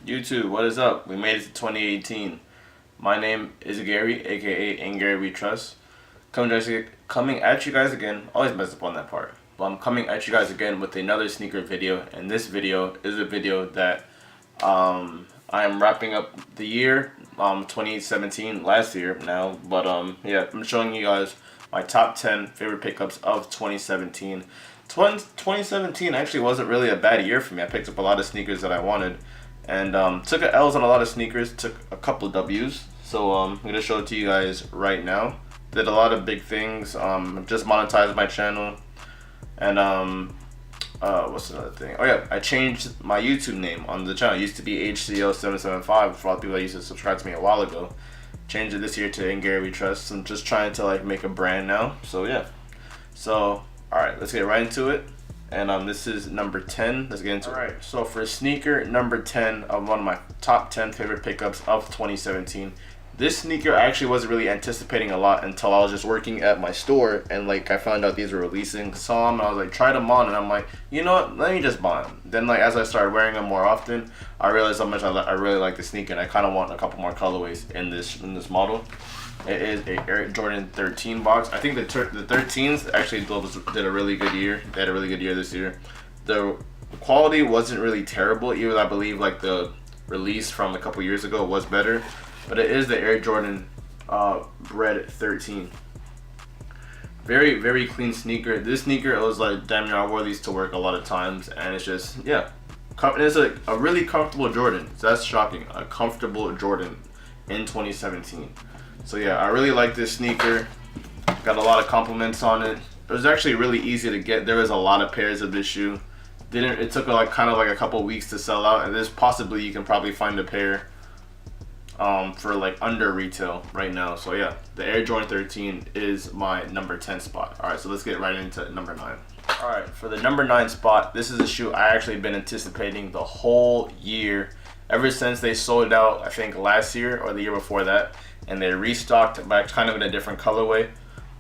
YouTube, what is up? We made it to 2018. My name is Gary, aka In Gary We Trust. Coming at you guys again. Always mess up on that part. But I'm coming at you guys again with another sneaker video, and this video is a video that I am wrapping up the year 2017, last year now. But yeah, I'm showing you guys my top 10 favorite pickups of 2017. 2017 actually wasn't really a bad year for me. I picked up a lot of sneakers that I wanted, and took a L's on a lot of sneakers, took a couple W's. So I'm gonna show it to you guys right now. Did a lot of big things. Just monetized my channel, and what's another thing? Oh yeah, I changed my YouTube name on the channel. It used to be HCO775 for all the people that used to subscribe to me a while ago. Changed it this year to In Gary We Trust. I'm just trying to like make a brand now. So yeah. So alright, let's get right into it. And this is number 10. Let's get into it. Alright, so for sneaker number 10 of one of my top 10 favorite pickups of 2017. This sneaker I actually wasn't really anticipating a lot until I was just working at my store, and like I found out these were releasing. Saw them, and I was like, tried them on, and I'm like, you know what, let me just buy them. Then like as I started wearing them more often, I realized how much I really like the sneaker, and I kind of want a couple more colorways in this model. It is a Air Jordan 13 box. I think the 13s actually did a really good year. They had a really good year this year. The quality wasn't really terrible, even though I believe like the release from a couple years ago was better. But it is the Air Jordan Red 13. Very, very clean sneaker. This sneaker, it was like, damn near, I wore these to work a lot of times, and it's just, yeah. It's a really comfortable Jordan. So that's shocking. A comfortable Jordan in 2017. So yeah, I really like this sneaker. Got a lot of compliments on it. It was actually really easy to get. There was a lot of pairs of this shoe. It took like kind of like a couple weeks to sell out, and there's possibly you can probably find a pair for like under retail right now. So yeah, the Air Jordan 13 is my number 10 spot. All right, so let's get right into number 9. All right, for the number 9 spot, this is a shoe I actually been anticipating the whole year, ever since they sold out, I think last year or the year before that, and they restocked, but kind of in a different colorway.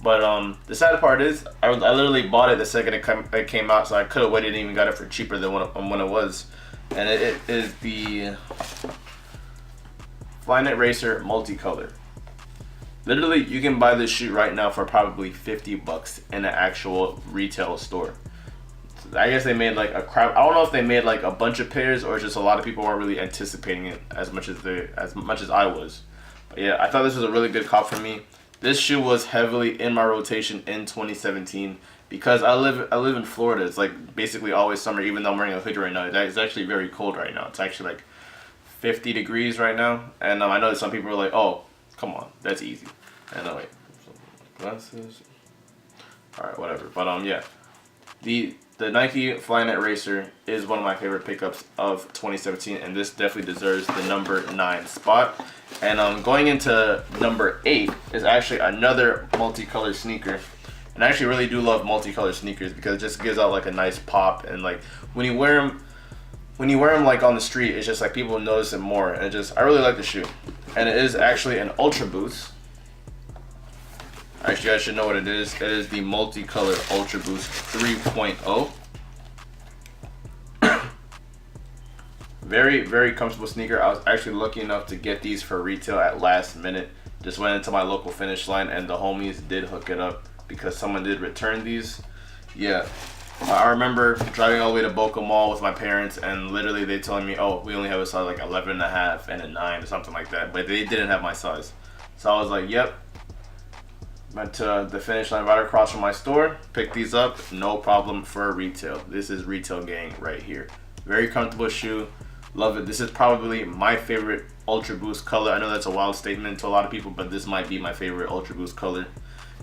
But the sad part is, I literally bought it the second it came out, so I could have waited and even got it for cheaper than when it was. And it is the Flyknit Racer multicolor. Literally, you can buy this shoe right now for probably 50 bucks in an actual retail store. I guess they made like a crowd. I don't know if they made like a bunch of pairs or just a lot of people weren't really anticipating it as much as I was. But yeah, I thought this was a really good cop for me. This shoe was heavily in my rotation in 2017 because I live in Florida. It's like basically always summer, even though I'm wearing a hoodie right now. It's actually very cold right now. It's actually like 50 degrees right now, and I know that some people are like, oh, come on, that's easy. And wait, glasses. All right, whatever. But yeah, the Nike Flyknit Racer is one of my favorite pickups of 2017, and this definitely deserves the number 9 spot. And going into number 8 is actually another multicolored sneaker. And I actually really do love multicolored sneakers because it just gives out like a nice pop, and like when you wear them like on the street, it's just like people notice it more. And I really like the shoe. And it is actually an Ultraboost. Actually, I should know what it is. It is the multicolored Ultraboost 3.0. Very, very comfortable sneaker. I was actually lucky enough to get these for retail at last minute. Just went into my local Finish Line, and the homies did hook it up because someone did return these. Yeah. I remember driving all the way to Boca Mall with my parents, and literally they telling me, oh, we only have a size like 11.5 and a 9 or something like that, but they didn't have my size. So I was like, yep. Went to the Finish Line right across from my store, picked these up, no problem for retail. This is retail gang right here. Very comfortable shoe, love it. This is probably my favorite Ultraboost color. I know that's a wild statement to a lot of people, but this might be my favorite Ultraboost color.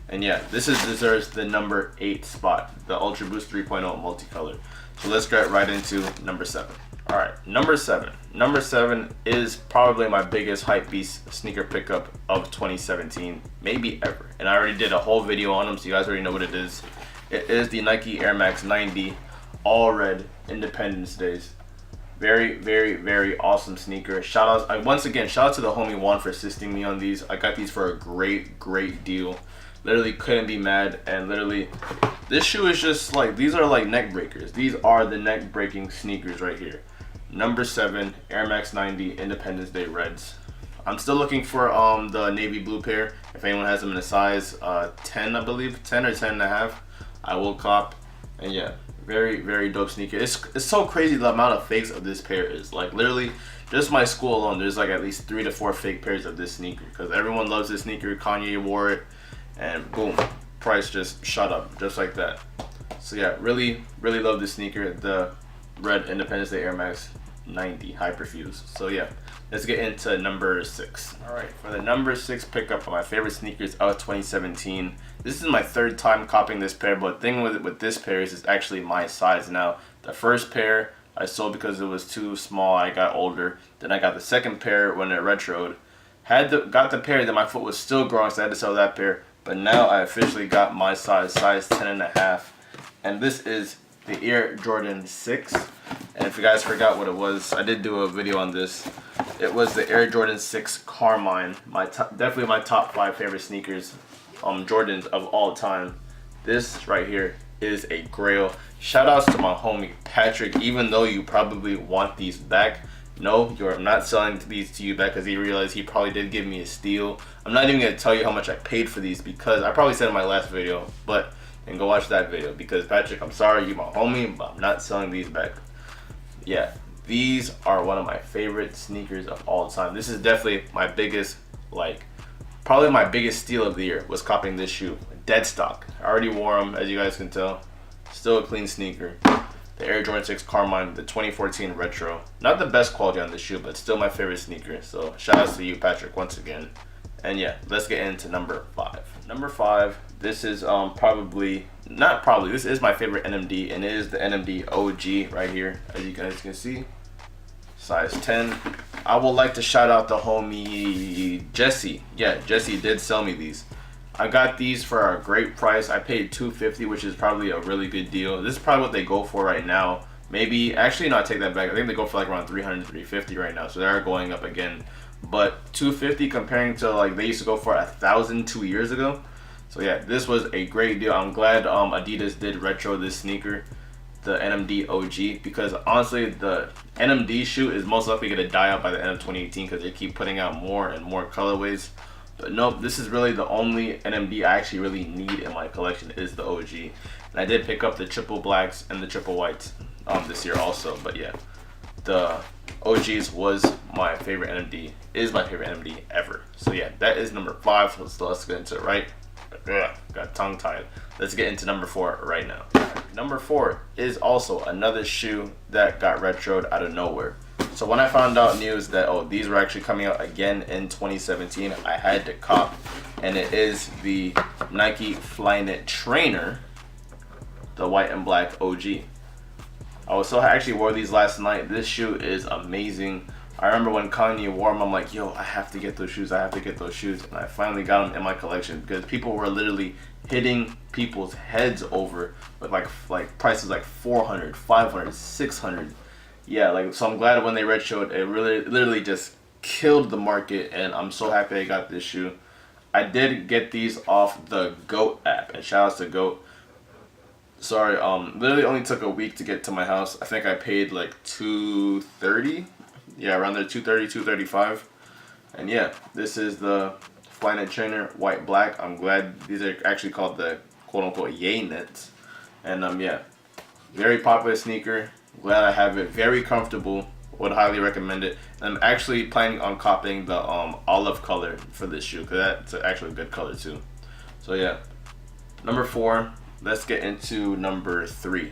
And yeah, this deserves the number 8 spot, the Ultraboost 3.0 multicolor. So let's get right into number 7. All right, number 7. Number 7 is probably my biggest hype beast sneaker pickup of 2017, maybe ever. And I already did a whole video on them, so you guys already know what it is. It is the Nike Air Max 90 all red Independence Days. Very, very, very awesome sneaker. Once again, shout out to the homie Juan for assisting me on these. I got these for a great deal. Literally couldn't be mad. And literally, this shoe is just like, these are like neck breakers. These are the neck breaking sneakers right here. Number 7, Air Max 90 Independence Day Reds. I'm still looking for the navy blue pair. If anyone has them in a size 10, I believe, 10 or 10 and a half, I will cop. And yeah, very, very dope sneaker. It's so crazy the amount of fakes of this pair is. Like literally, just my school alone, there's like at least 3 to 4 fake pairs of this sneaker because everyone loves this sneaker. Kanye wore it, and boom, price just shot up just like that. So yeah, really, really love this sneaker, the red Independence Day Air Max 90 Hyperfuse. So yeah, let's get into number 6. All right, for the number 6 pickup of my favorite sneakers of 2017. This is my 3rd time copying this pair, but the thing with this pair is it's actually my size now. The first pair I sold because it was too small. I got older. Then I got the second pair when it retroed. Got the pair, then my foot was still growing, so I had to sell that pair. But now I officially got my size 10 and a half. And this is the Air Jordan 6. And if you guys forgot what it was, I did do a video on this. It was the Air Jordan 6 Carmine. Definitely my top 5 favorite sneakers, Jordans of all time. This right here is a grail. Shout outs to my homie Patrick. Even though you probably want these back, no, you're not selling these to you back because he realized he probably did give me a steal. I'm not even gonna tell you how much I paid for these because I probably said in my last video, but and go watch that video because Patrick, I'm sorry, you my homie, but I'm not selling these back. Yeah, these are one of my favorite sneakers of all time. This is definitely my biggest, probably my biggest steal of the year was copying this shoe. Dead stock. I already wore them, as you guys can tell. Still a clean sneaker. The Air Jordan 6 Carmine, the 2014 retro. Not the best quality on the shoe, but still my favorite sneaker. So shout outs to you, Patrick, once again. And yeah, let's get into number 5. Number 5, this is this is my favorite NMD, and it is the NMD OG right here, as you guys can see. Size 10. I would like to shout out the homie Jesse. Yeah, Jesse did sell me these. I got these for a great price. I paid $250, which is probably a really good deal. This is probably what they go for right now. Maybe, actually, no, I take that back. I think they go for like around $300, $350 right now. So they are going up again. But $250 comparing to like they used to go for $1,000 2 years ago. So yeah, this was a great deal. I'm glad Adidas did retro this sneaker, the NMD OG, because honestly the NMD shoe is most likely going to die out by the end of 2018 because they keep putting out more and more colorways. But nope, this is really the only NMD I actually really need in my collection is the OG. And I did pick up the triple blacks and the triple whites this year also. But yeah, the OGs was my favorite NMD, is my favorite NMD ever. So yeah, that is number 5. So let's get into it, right? Got tongue tied. Let's get into number 4 right now. Number 4 is also another shoe that got retroed out of nowhere. So when I found out news that these were actually coming out again in 2017, I had to cop, and it is the Nike Flyknit Trainer, the white and black OG. I actually wore these last night. This shoe is amazing. I remember when Kanye wore them, I'm like, yo, I have to get those shoes. I have to get those shoes. And I finally got them in my collection because people were literally hitting people's heads over with like prices like 400, 500, 600. Yeah, so I'm glad when they retroed, it really literally just killed the market, and I'm so happy I got this shoe. I did get these off the GOAT app, and shout outs to GOAT. Sorry, literally only took a week to get to my house. I think I paid like $230. Yeah, around there, $230, $235. And yeah, this is the Flyknit Trainer white black. I'm glad these are actually called the quote unquote Yay Knits. And yeah, very popular sneaker. Glad I have it. Very comfortable. Would highly recommend it. And I'm actually planning on copying the olive color for this shoe because that's actually a good color too. So yeah, number 4. Let's get into number 3.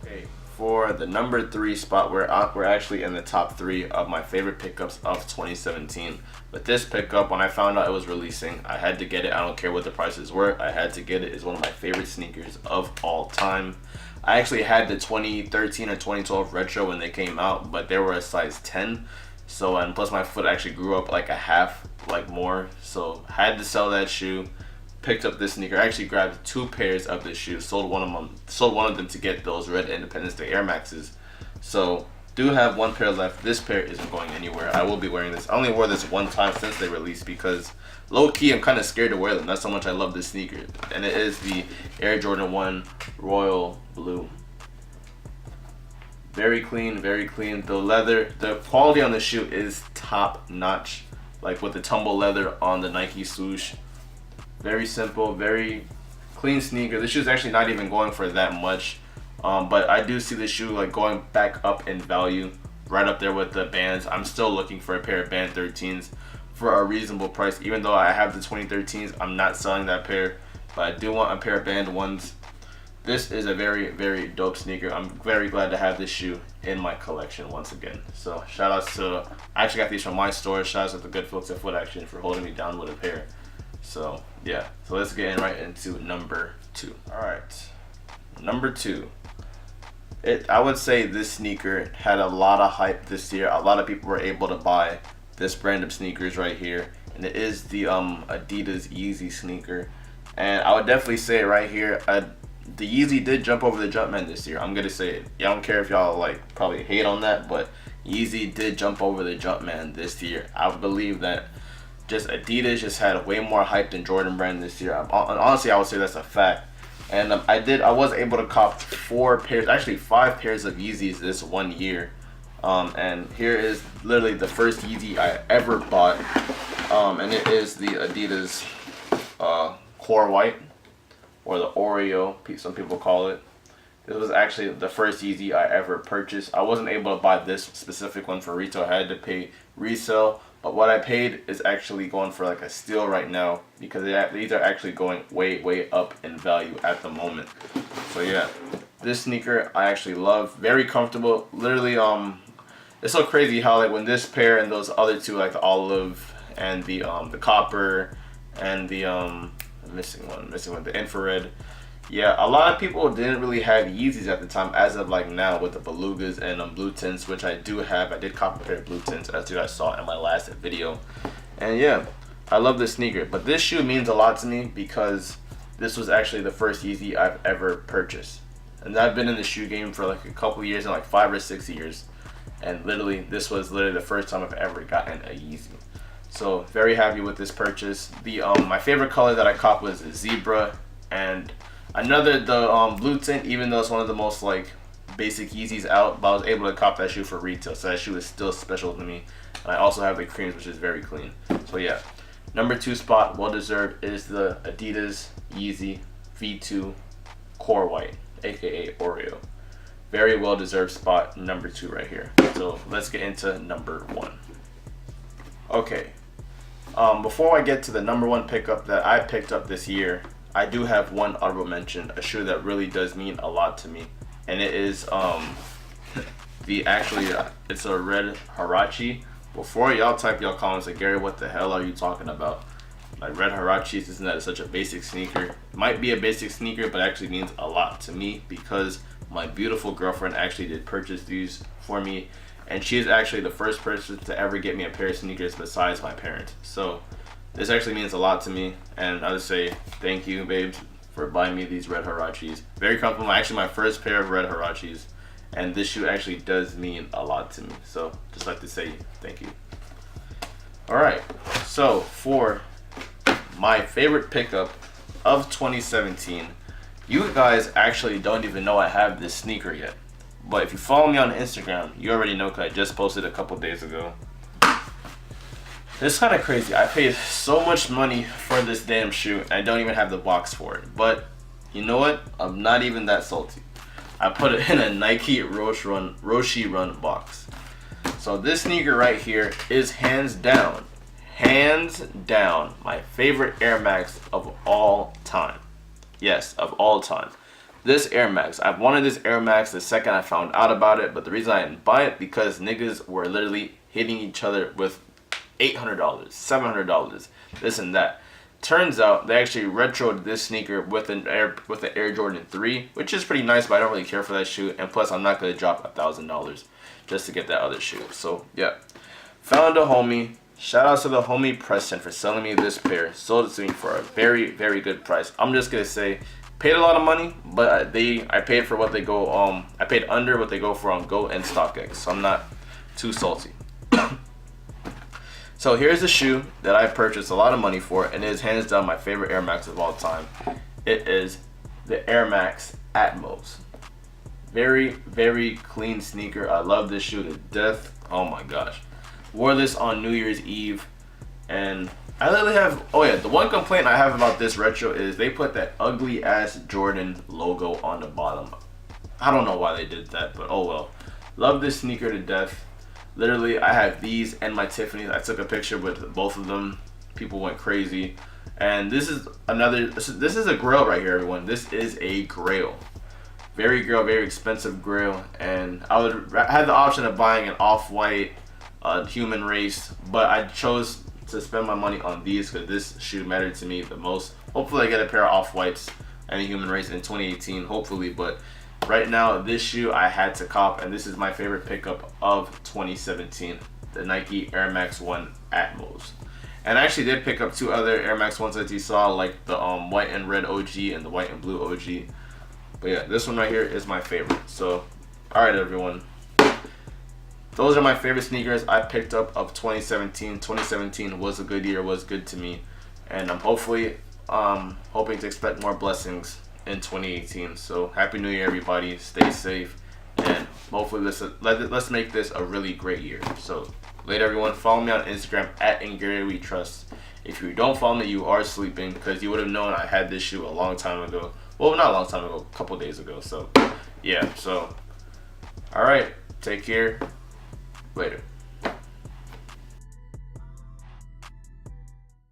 Okay, for the number 3 spot, we're actually in the top 3 of my favorite pickups of 2017. But this pickup, when I found out it was releasing, I had to get it. I don't care what the prices were. I had to get it. It's one of my favorite sneakers of all time. I actually had the 2013 or 2012 retro when they came out, but they were a size 10. So, and plus my foot actually grew up like a half, more. So, had to sell that shoe. Picked up this sneaker. I actually grabbed 2 pairs of this shoe. Sold one of them to get those red Independence Day Air Maxes. So, do have 1 pair left. This pair isn't going anywhere. I will be wearing this. I only wore this 1 time since they released because low-key I'm kind of scared to wear them. That's how much I love this sneaker. And it is the Air Jordan 1 Royal Blue. Very clean, very clean. The leather, the quality on the shoe is top notch. Like with the tumble leather on the Nike swoosh. Very simple, very clean sneaker. This shoe's actually not even going for that much. But I do see the shoe like going back up in value, right up there with the bands. I'm still looking for a pair of band 13s for a reasonable price. Even though I have the 2013s, I'm not selling that pair, but I do want a pair of band ones. This is a very, very dope sneaker. I'm very glad to have this shoe in my collection once again. So shout outs to, I actually got these from my store. Shout outs to the good folks at Foot Action for holding me down with a pair. So yeah, so let's get in right into number 2. All right, number 2. I would say this sneaker had a lot of hype this year. A lot of people were able to buy this brand of sneakers right here, and it is the Adidas Yeezy sneaker. And I would definitely say right here, the Yeezy did jump over the Jumpman this year. I'm gonna say it. I don't care if y'all like probably hate on that, but Yeezy did jump over the Jumpman this year. I believe that just Adidas just had way more hype than Jordan Brand this year. Honestly, I would say that's a fact. And I was able to cop 4 pairs, actually 5 pairs of Yeezys this one year. And here is literally the first Yeezy I ever bought. And it is the Adidas Core White, or the Oreo, some people call it. This was actually the first Yeezy I ever purchased. I wasn't able to buy this specific one for retail. I had to pay resale. But what I paid is actually going for like a steal right now, because these are actually going way, way up in value at the moment. So yeah, this sneaker I actually love. Very comfortable. Literally, it's so crazy how like when this pair and those other two, like the olive and the copper and the missing one, the infrared. Yeah, a lot of people didn't really have Yeezys at the time, as of like now with the Belugas and blue tints, which I do have. I did cop a pair of blue tints, as you guys saw in my last video. And yeah, I love this sneaker. But this shoe means a lot to me because this was actually the first Yeezy I've ever purchased. And I've been in the shoe game for like a couple years, and like 5 or 6 years. And literally, this was literally the first time I've ever gotten a Yeezy. So very happy with this purchase. The my favorite color that I copped was zebra, and the blue tint, even though it's one of the most like basic Yeezys out, but I was able to cop that shoe for retail, so that shoe is still special to me. And I also have the creams, which is very clean. So yeah, number 2 spot, well deserved, is the Adidas Yeezy V2 Core White, aka Oreo. Very well deserved spot, number 2 right here. So let's get into number 1. Okay, before I get to the number 1 pickup that I picked up this year, I do have one honorable mention, a shoe that really does mean a lot to me, and it is it's a red Huarache. Before y'all type y'all comments like, Gary, what the hell are you talking about? Like, red Huaraches, isn't that such a basic sneaker? It might be a basic sneaker, but actually means a lot to me because my beautiful girlfriend actually did purchase these for me, and she is actually the first person to ever get me a pair of sneakers besides my parents. So this actually means a lot to me, and I would say thank you, babes, for buying me these red Huaraches. Very comfortable. Actually, my first pair of red Huaraches, and this shoe actually does mean a lot to me. So just like to say thank you. All right, so for my favorite pickup of 2017, you guys actually don't even know I have this sneaker yet. But if you follow me on Instagram, you already know because I just posted a couple days ago. It's kind of crazy. I paid so much money for this damn shoe, and I don't even have the box for it. But you know what? I'm not even that salty. I put it in a Nike Roshe Run box. So this sneaker right here is hands down, my favorite Air Max of all time. Yes, of all time. This Air Max. I've wanted this Air Max the second I found out about it, but the reason I didn't buy it because niggas were literally hitting each other with $800, $700, this and that. Turns out they actually retroed this sneaker with the Air Jordan 3, which is pretty nice, but I don't really care for that shoe. And plus, I'm not gonna drop $1,000 just to get that other shoe. So yeah, found a homie. Shout out to the homie Preston for selling me this pair. Sold it to me for a very, very good price. I'm just gonna say, paid a lot of money, but I paid for what they go. I paid under what they go for on Go and StockX. So I'm not too salty. So here's a shoe that I purchased a lot of money for, and it is hands down my favorite Air Max of all time. It is the Air Max Atmos. Very, very clean sneaker. I love this shoe to death. Oh my gosh. Wore this on New Year's Eve, and I literally have, oh yeah, the one complaint I have about this retro is they put that ugly ass Jordan logo on the bottom. I don't know why they did that, but oh well. Love this sneaker to death. Literally, I have these and my Tiffany's. I took a picture with both of them. People went crazy. And this is another, this is a grail right here, everyone. This is a grail. Very grail, very expensive grail. And I had the option of buying an off-white human race, but I chose to spend my money on these because this shoe mattered to me the most. Hopefully I get a pair of off-whites and a human race in 2018, hopefully. But right now, this shoe I had to cop, and this is my favorite pickup of 2017, the Nike Air Max 1 Atmos. And I actually did pick up two other Air Max 1s that you saw, like the white and red OG and the white and blue OG. But yeah, this one right here is my favorite. So, alright everyone. Those are my favorite sneakers I picked up of 2017. 2017 was a good year, was good to me. And I'm hoping to expect more blessings in 2018. So, Happy New Year everybody. Stay safe. And hopefully let's make this a really great year. So, later everyone. Follow me on Instagram at @InGaryWeTrust. If you don't follow me, you are sleeping, because you would have known I had this shoe a long time ago. Well, not a long time ago, a couple days ago. So, yeah. So, alright. Take care. Later.